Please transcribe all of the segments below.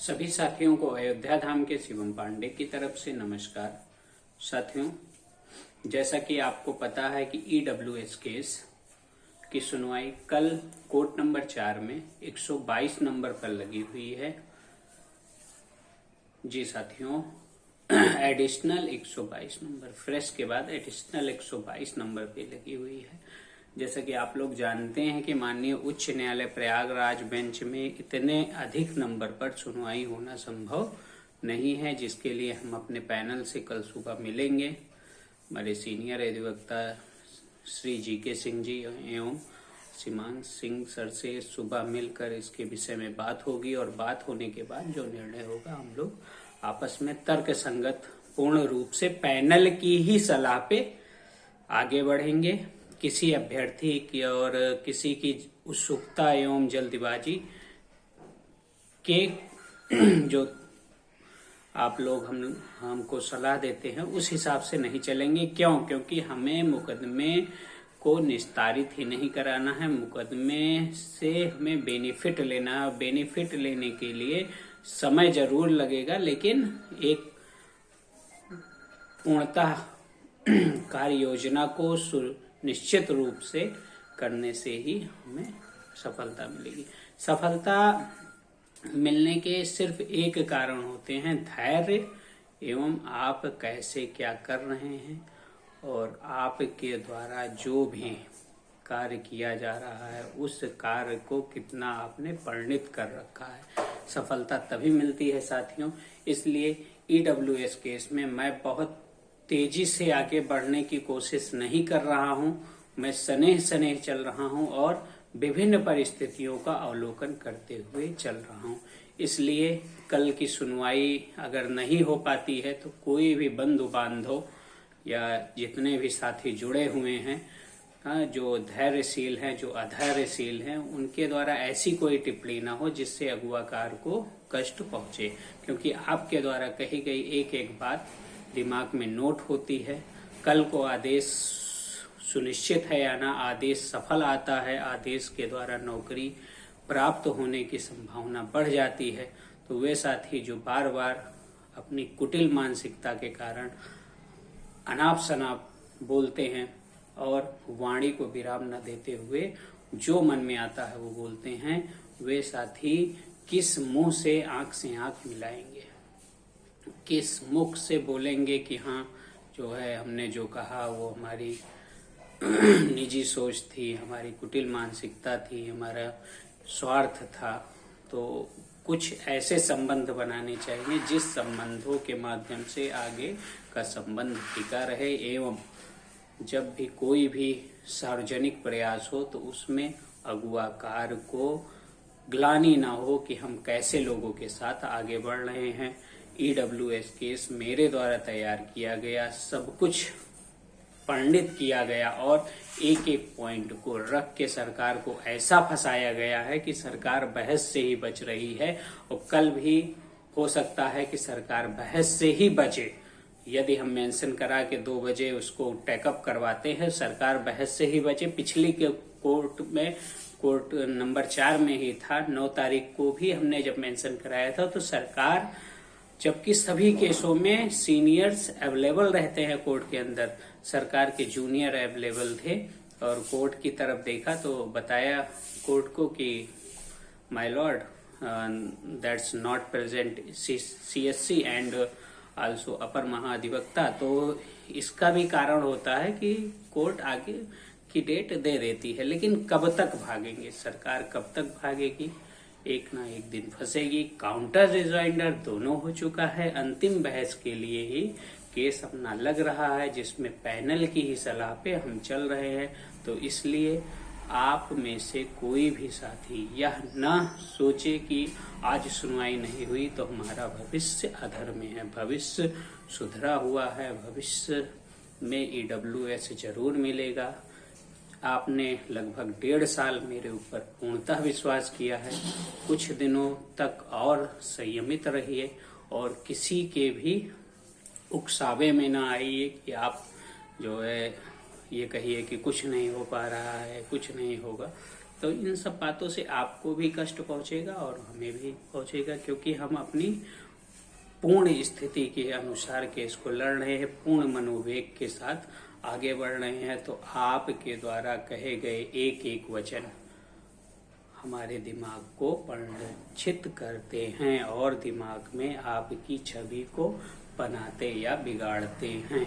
सभी साथियों को अयोध्या धाम के शिवम पांडे की तरफ से नमस्कार। साथियों, जैसा कि आपको पता है कि ईडब्ल्यूएस केस की सुनवाई कल कोर्ट नंबर 4 में 122 नंबर पर लगी हुई है। जी साथियों, एडिशनल 122 नंबर, फ्रेश के बाद एडिशनल 122 नंबर पे लगी हुई है। जैसा कि आप लोग जानते हैं कि माननीय उच्च न्यायालय प्रयागराज बेंच में इतने अधिक नंबर पर सुनवाई होना संभव नहीं है, जिसके लिए हम अपने पैनल से कल सुबह मिलेंगे। हमारे सीनियर अधिवक्ता श्री जीके सिंह जी एवं सीमांत सिंह सर से सुबह मिलकर इसके विषय में बात होगी और बात होने के बाद जो निर्णय होगा हम लोग आपस में तर्क संगत पूर्ण रूप से पैनल की ही सलाह पे आगे बढ़ेंगे। किसी अभ्यर्थी की और किसी की उत्सुकता एवं जल्दबाजी के जो आप लोग हमको सलाह देते हैं उस हिसाब से नहीं चलेंगे। क्योंकि हमें मुकदमे को निस्तारित ही नहीं कराना है, मुकदमे से हमें बेनिफिट लेना है। बेनिफिट लेने के लिए समय जरूर लगेगा, लेकिन एक पूर्णतः कार्य योजना को निश्चित रूप से करने से ही हमें सफलता मिलेगी। सफलता मिलने के सिर्फ एक कारण होते हैं, धैर्य एवं आप कैसे क्या कर रहे हैं और आपके द्वारा जो भी कार्य किया जा रहा है उस कार्य को कितना आपने परिणित कर रखा है। सफलता तभी मिलती है साथियों। इसलिए ईडब्ल्यूएस केस में मैं बहुत तेजी से आगे बढ़ने की कोशिश नहीं कर रहा हूं। मैं सनेह चल रहा हूं और विभिन्न परिस्थितियों का अवलोकन करते हुए चल रहा हूं। इसलिए कल की सुनवाई अगर नहीं हो पाती है तो कोई भी बंधु बांधव या जितने भी साथी जुड़े हुए हैं, जो धैर्यशील हैं, जो अधैर्यशील हैं, उनके द्वारा ऐसी कोई टिप्पणी ना हो जिससे अगुवाकार को कष्ट पहुंचे। क्योंकि आपके द्वारा कही गई एक एक बात दिमाग में नोट होती है। कल को आदेश सुनिश्चित है या ना आदेश सफल आता है, आदेश के द्वारा नौकरी प्राप्त होने की संभावना बढ़ जाती है, तो वे साथी जो बार बार अपनी कुटिल मानसिकता के कारण अनाप शनाप बोलते हैं और वाणी को विराम न देते हुए जो मन में आता है वो बोलते हैं, वे साथी किस मुंह से आंख मिलाएंगे, किस मुख से बोलेंगे कि हाँ जो है हमने जो कहा वो हमारी निजी सोच थी, हमारी कुटिल मानसिकता थी, हमारा स्वार्थ था। तो कुछ ऐसे संबंध बनाने चाहिए जिस संबंधों के माध्यम से आगे का संबंध टिका रहे एवं जब भी कोई भी सार्वजनिक प्रयास हो तो उसमें अगुवाकार को ग्लानि ना हो कि हम कैसे लोगों के साथ आगे बढ़ रहे हैं। ईडब्ल्यूएस केस मेरे द्वारा तैयार किया गया, सब कुछ परिणित किया गया और एक एक पॉइंट को रख के सरकार को ऐसा फंसाया गया है कि सरकार बहस से ही बच रही है और कल भी हो सकता है कि सरकार बहस से ही बचे। यदि हम मेंशन करा के 2 बजे उसको टेकअप करवाते हैं, सरकार बहस से ही बचे। पिछली के कोर्ट नंबर 4 में ही था, 9 तारीख को भी हमने जब मेंशन कराया था, तो सरकार, जबकि सभी केसों में सीनियर्स अवेलेबल रहते हैं कोर्ट के अंदर, सरकार के जूनियर अवेलेबल थे और कोर्ट की तरफ देखा तो बताया कोर्ट को कि my lord that's not present CSC and also upper महाधिवक्ता। तो इसका भी कारण होता है कि कोर्ट आगे की डेट दे देती है, लेकिन कब तक भागेंगे सरकार, कब तक भागेगी, एक ना एक दिन फंसेगी। काउंटर रिजॉइंडर दोनों हो चुका है, अंतिम बहस के लिए ही केस अपना लग रहा है, जिसमें पैनल की ही सलाह पे हम चल रहे हैं। तो इसलिए आप में से कोई भी साथी यह न सोचे कि आज सुनवाई नहीं हुई तो हमारा भविष्य अधर में है। भविष्य सुधरा हुआ है, भविष्य में ईडब्ल्यूएस जरूर मिलेगा। आपने लगभग 1.5 साल मेरे ऊपर पूर्णतः विश्वास किया है। कुछ दिनों तक और संयमित रहिए और किसी के भी उकसावे में ना आइए कि आप जो है ये कहिए कि कुछ नहीं हो पा रहा है, कुछ नहीं होगा। तो इन सब बातों से आपको भी कष्ट पहुंचेगा और हमें भी पहुंचेगा, क्योंकि हम अपनी पूर्ण स्थिति के अनुसार केस को लड़ रहे हैं, पूर्ण मनोवेग के साथ आगे बढ़ रहे हैं। तो आपके द्वारा कहे गए एक एक वचन हमारे दिमाग को परिचित करते हैं और दिमाग में आपकी छवि को बनाते या बिगाड़ते हैं।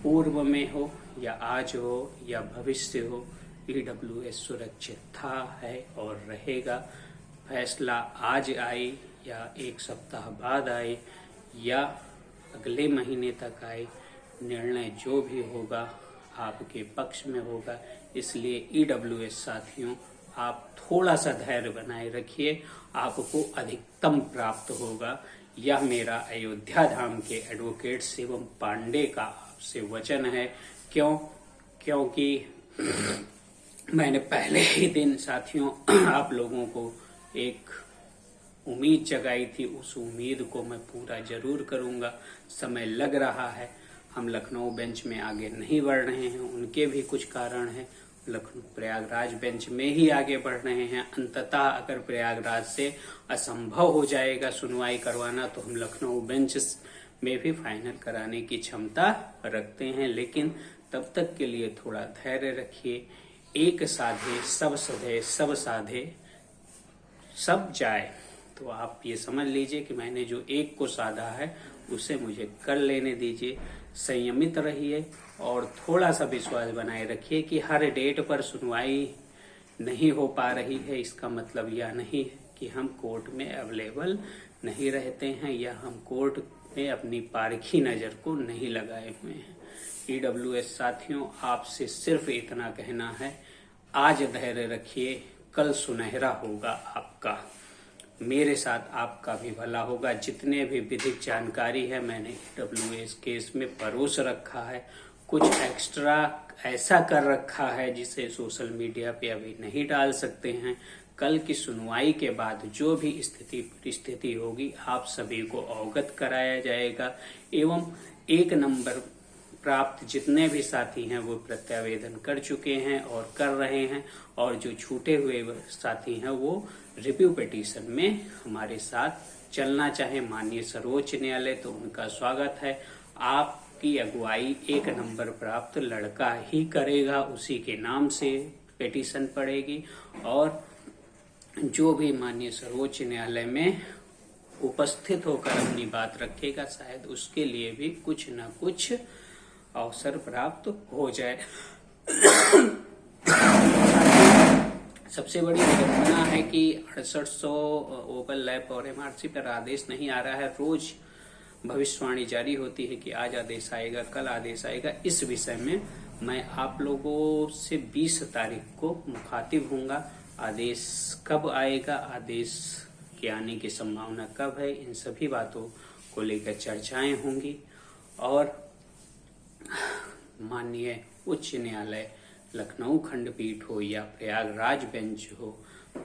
पूर्व में हो या आज हो या भविष्य हो, EWS सुरक्षित था, है और रहेगा। फैसला आज आए या एक सप्ताह बाद आए या अगले महीने तक आए, निर्णय जो भी होगा आपके पक्ष में होगा। इसलिए EWS साथियों, आप थोड़ा सा धैर्य बनाए रखिए, आपको अधिकतम प्राप्त होगा। यह मेरा अयोध्या धाम के एडवोकेट शिवम पांडे का आपसे वचन है। क्योंकि मैंने पहले ही दिन साथियों आप लोगों को एक उम्मीद जगाई थी, उस उम्मीद को मैं पूरा जरूर करूंगा। समय लग रहा है, हम लखनऊ बेंच में आगे नहीं बढ़ रहे हैं, उनके भी कुछ कारण हैं। लखनऊ प्रयागराज बेंच में ही आगे बढ़ रहे हैं। अंततः अगर प्रयागराज से असंभव हो जाएगा सुनवाई करवाना, तो हम लखनऊ बेंच में भी फाइनल कराने की क्षमता रखते हैं। लेकिन तब तक के लिए थोड़ा धैर्य रखिए। एक साधे सब सधे, सब साधे सब जाए। तो आप ये समझ लीजिए कि मैंने जो एक को साधा है उसे मुझे कर लेने दीजिए। संयमित रहिए और थोड़ा सा विश्वास बनाए रखिए कि हर डेट पर सुनवाई नहीं हो पा रही है, इसका मतलब यह नहीं है कि हम कोर्ट में अवेलेबल नहीं रहते हैं या हम कोर्ट में अपनी पारखी नजर को नहीं लगाए हुए हैं। EWS साथियों, आपसे सिर्फ इतना कहना है, आज धैर्य रखिए, कल सुनहरा होगा आपका। मेरे साथ आपका भी भला होगा। जितने भी विधिक जानकारी है मैंने EWS केस में परोस रखा है। कुछ एक्स्ट्रा ऐसा कर रखा है जिसे सोशल मीडिया पे अभी नहीं डाल सकते हैं। कल की सुनवाई के बाद जो भी स्थिति होगी आप सभी को अवगत कराया जाएगा। एवं एक नंबर प्राप्त जितने भी साथी हैं वो प्रत्यावेदन कर चुके हैं और कर रहे हैं, और जो छूटे हुए साथी हैं वो रिव्यू पिटीशन में हमारे साथ चलना चाहे माननीय सर्वोच्च न्यायालय, तो उनका स्वागत है। आपकी अगुवाई एक नंबर प्राप्त लड़का ही करेगा, उसी के नाम से पिटीशन पड़ेगी और जो भी माननीय सर्वोच्च न्यायालय में उपस्थित होकर अपनी बात रखेगा शायद उसके लिए भी कुछ न कुछ अवसर प्राप्त हो जाए। सबसे बड़ी विडंबना है कि 6800 ओवल लैब और MRC पर आदेश नहीं आ रहा है। रोज भविष्यवाणी जारी होती है कि आज आदेश आएगा, कल आदेश आएगा। इस विषय में मैं आप लोगों से 20 तारीख को मुखातिब होऊंगा। आदेश कब आएगा, आदेश के आने की संभावना कब है, इन सभी बातों को लेकर चर्चाएं होंगी। और माननीय उच्च न्यायालय लखनऊ खंडपीठ हो या प्रयागराज बेंच हो,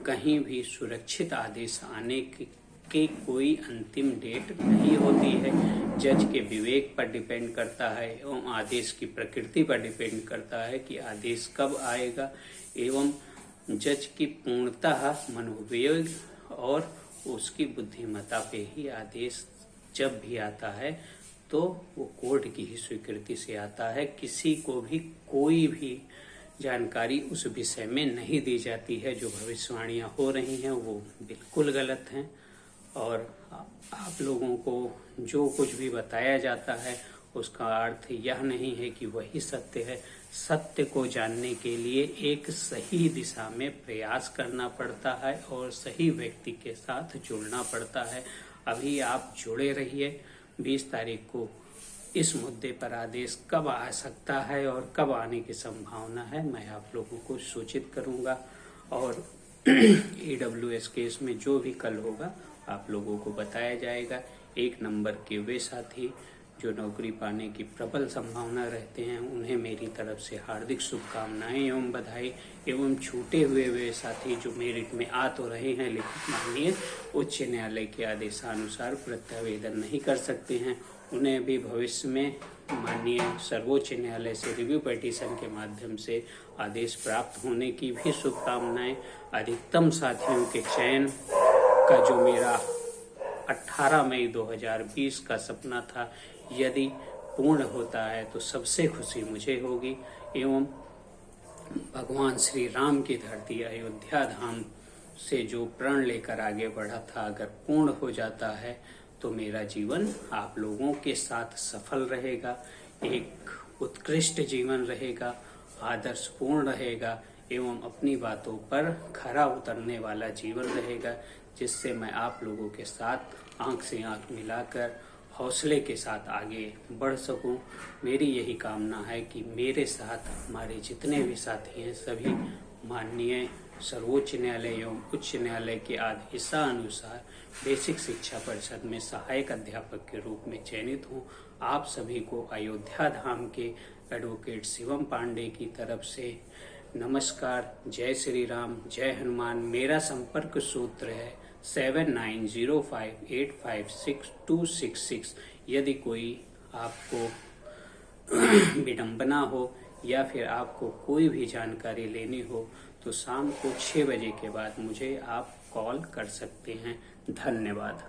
कहीं भी सुरक्षित आदेश आने की कोई अंतिम डेट नहीं होती है। जज के विवेक पर डिपेंड करता है एवं आदेश की प्रकृति पर डिपेंड करता है कि आदेश कब आएगा, एवं जज की पूर्णतः मनोवेग और उसकी बुद्धिमत्ता पे ही आदेश जब भी आता है तो वो कोर्ट की ही स्वीकृति से आता है। किसी को भी कोई भी जानकारी उस विषय में नहीं दी जाती है। जो भविष्यवाणियां हो रही हैं वो बिल्कुल गलत हैं और आप लोगों को जो कुछ भी बताया जाता है उसका अर्थ यह नहीं है कि वही सत्य है। सत्य को जानने के लिए एक सही दिशा में प्रयास करना पड़ता है और सही व्यक्ति के साथ जुड़ना पड़ता है। अभी आप जुड़े रहिए। 20 तारीख को इस मुद्दे पर आदेश कब आ सकता है और कब आने की संभावना है मैं आप लोगों को सूचित करूंगा। और EWS केस में जो भी कल होगा आप लोगों को बताया जाएगा। एक नंबर के वे साथी जो नौकरी पाने की प्रबल संभावना रहते हैं उन्हें मेरी तरफ से हार्दिक शुभकामनाएं एवं बधाई, एवं छूटे हुए वे साथी जो मेरिट में आ तो रहे हैं लेकिन माननीय उच्च न्यायालय के आदेशानुसार प्रत्यावेदन नहीं कर सकते हैं उन्हें भी भविष्य में माननीय सर्वोच्च न्यायालय से रिव्यू पिटीशन के माध्यम से आदेश प्राप्त होने की भी शुभकामनाएं। अधिकतम साथियों के चयन का जो मेरा 18 मई 2020 का सपना था, यदि पूर्ण होता है तो सबसे खुशी मुझे होगी। एवं भगवान श्री राम की धरती अयोध्या धाम से जो प्रण लेकर आगे बढ़ा था, अगर पूर्ण हो जाता है तो मेरा जीवन आप लोगों के साथ सफल रहेगा, एक उत्कृष्ट जीवन रहेगा, आदर्शपूर्ण रहेगा एवं अपनी बातों पर खरा उतरने वाला जीवन रहेगा, जिससे मैं आप लोगों के साथ आंख से आंख मिलाकर हौसले के साथ आगे बढ़ सकूं। मेरी यही कामना है कि मेरे साथ हमारे जितने भी साथी हैं सभी माननीय सर्वोच्च न्यायालय एवं उच्च न्यायालय के आदेशानुसार बेसिक शिक्षा परिषद में सहायक अध्यापक के रूप में चयनित हूँ। आप सभी को अयोध्या धाम के एडवोकेट शिवम पांडे की तरफ से नमस्कार। जय श्री राम, जय हनुमान। मेरा संपर्क सूत्र है 7905856266। यदि कोई आपको विडंबना हो या फिर आपको कोई भी जानकारी लेनी हो तो शाम को 6 बजे के बाद मुझे आप कॉल कर सकते हैं। धन्यवाद।